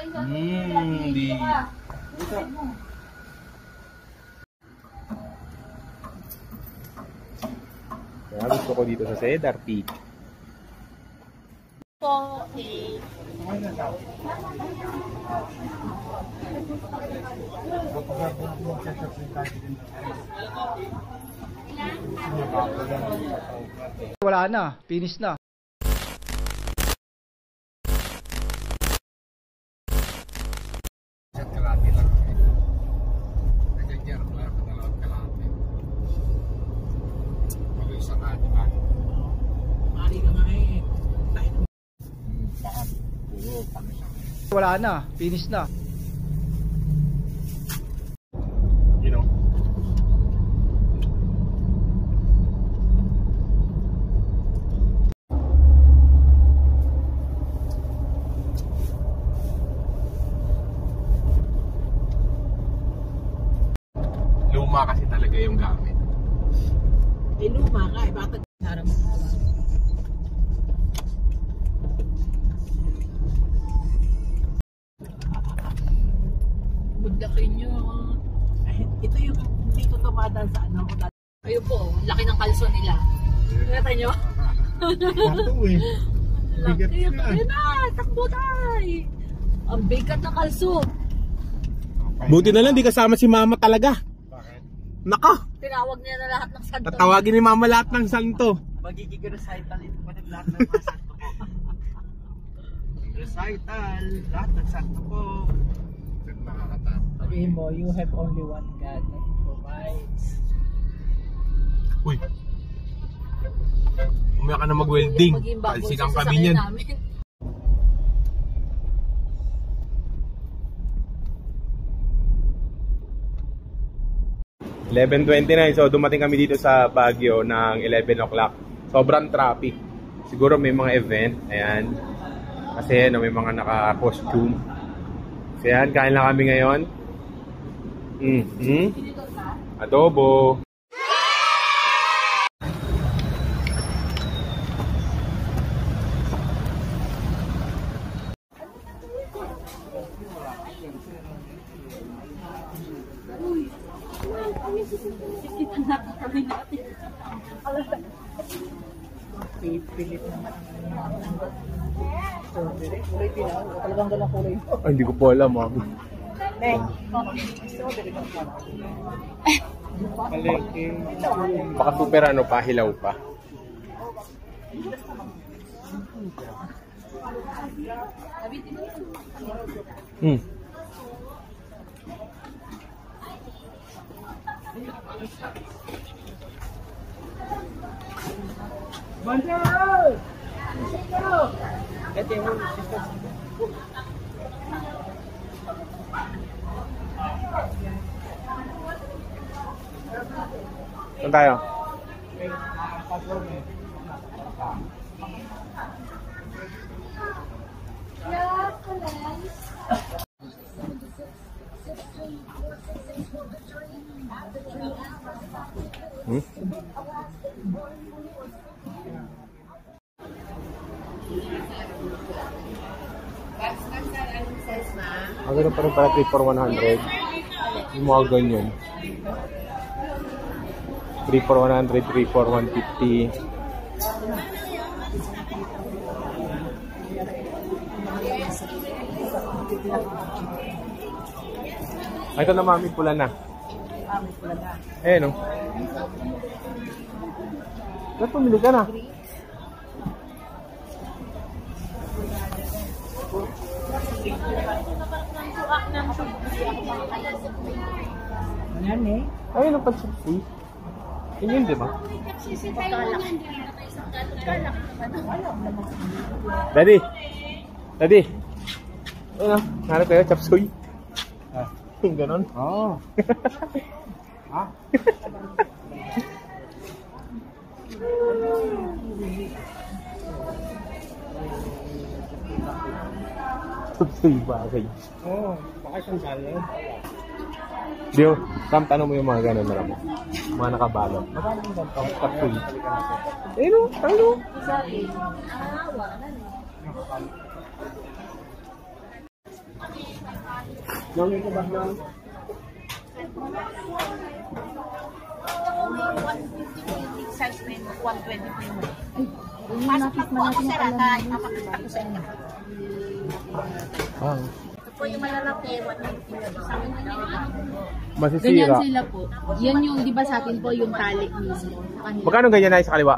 Hindi. Kaya gusto ko dito sa Cedar Peak. Okay. Wala na, finish na. Kalahati lang. Nagagyan lang sa dalawang kalahati. Mag-isa ka, di ba? Mali ka nga eh. Wala na, finish na. You know. Luma kasi talaga yung gamit. Eh, luma ka eh. Bakit harap mo? Budakin nyo. Ito yung dito tumadaan sa ano. Ayun po, laki ng kalso nila. Nakita nyo? Laki. Ayun na, takbo tayo. Ang bigat ng kalso. Buti na lang di kasama si Mama talaga. Bakit? Naka! Tinawag niya na lahat ng santo. Tatawagin ni Mama lahat ng santo. Magiging recital ito pa lahat ng mga santo po. Recital, lahat ng santo po. Sabihin mo, you have only one God that provides. Uy! Umaya ka na mag-welding. Talsikan kami niyan. 11:29, so dumating kami dito sa Baguio ng 11 o'clock. Sobrang traffic. Siguro may mga event, ayan. Kasi may mga naka-costume. So ayan, kain lang kami ngayon. Adobo. Pilit naman. So, kulay pinaw. Talagang galang kulay mo. Ay, hindi ko po alam, mami. Neng. Baka super ano pa, hilaw pa. Saan tayo? Ganun pa rin pala 3 for 100. Yung mga ganyan. 3 for 100, 3 for 150. Ay, ito na mami, pula na. Pula na. Eh, no? Ba't pumili ka na? Yan eh. Ayun ang pagsipsi. Yun, di ba? Daddy! Daddy! Ayun o, nahanap kayo, chapsuy. Yung ganon. Oo. Ha? Chapsuy ba? Okay. Oo. Baka isang gano'n. Dio, Sam, tanong mo yung mga ganon na lang. Mga nakabalot. Magkano yung ganito? Chapsuy. Ayun o, ayun o. Gawin ko ba na? Yung size na yun, 120 po yung pasok po ako sir, ipapakita ko sa inyo. Ito po yung malalaki, 150 sa akin na Ganyan Masisira. sila po. Yan yung, di ba sa atin po, yung tali mismo. Sa kanila. Magkano ganyan na sa kaliwa?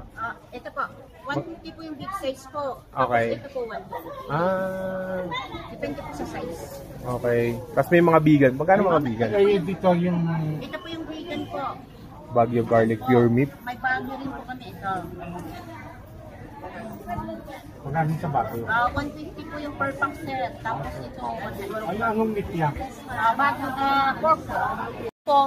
Ito po, 150 po yung big size po. Okay. Tapos ito po 150. Ah, Depende po sa size. okay. Tapos may mga vegan. Magkano mga vegan? Dito yung... Ito po yung vegan po. Baguio garlic pure meat. May bago rin po kami ito. Magkano sa bago? 150 po yung per pack set. Tapos ito, 150. Ay, anong meat yan? Bago pork po,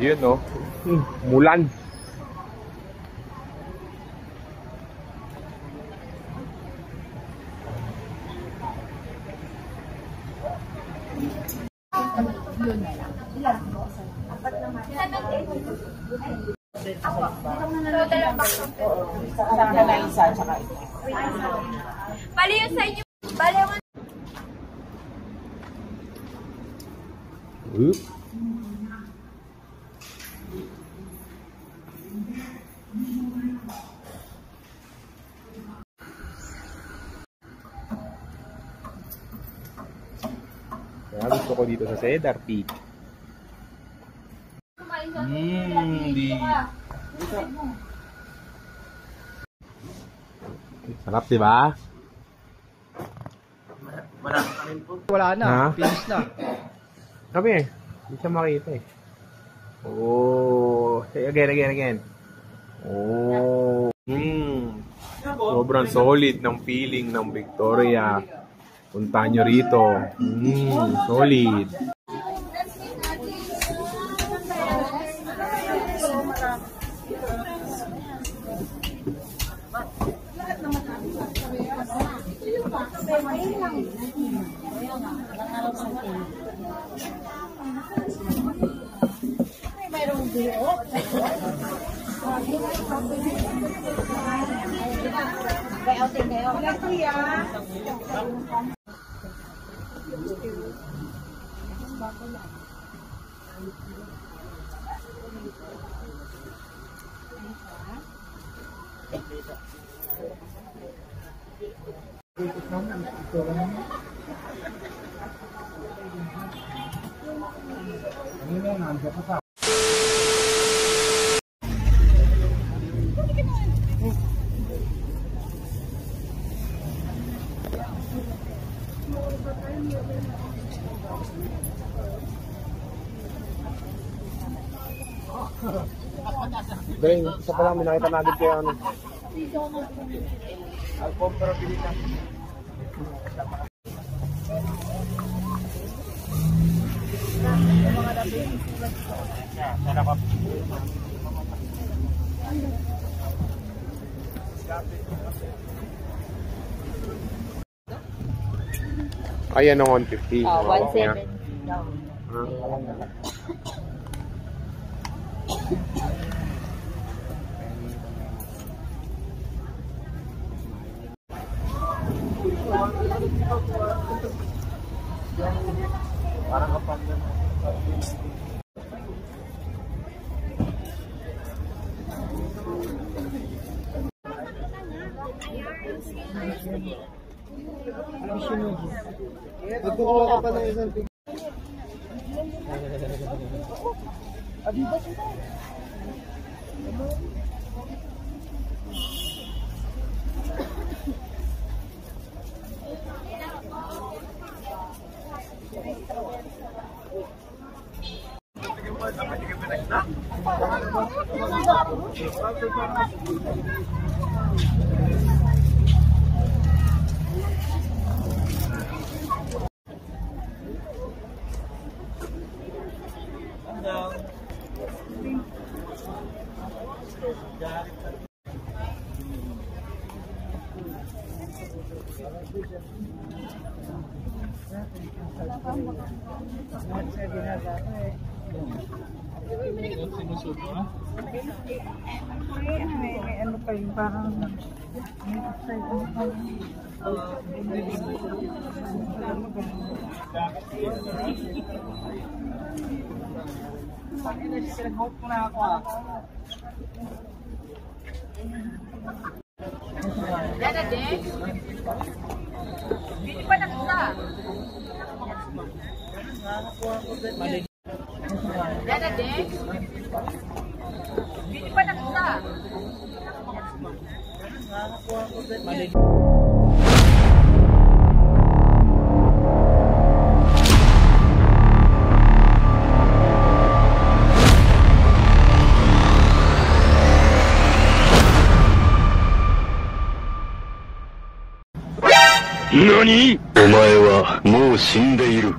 Yun, no? Mulan. bali yung sa inyo. Bali yung Kaya gusto ko dito sa Cedar Peak. Sarap, di ba? Wala na, Ha? finish na. Kami, hindi siya makita eh. Oh, say again. Oh, sobrang solid ng feeling ng Victoria. Punta nyo rito. Solid. Galing, isa pa lang, may nakita natin kaya ano. Ayan ang 150. 170 daw. Parang kapag Nagkukuha ka pa ng isang May ano pa yung parang Pinag-hope ko na ako ah. Dada din? Hindi pa nakita. Dada din? Hindi pa nakita. NANI?お前はもう死んでいる。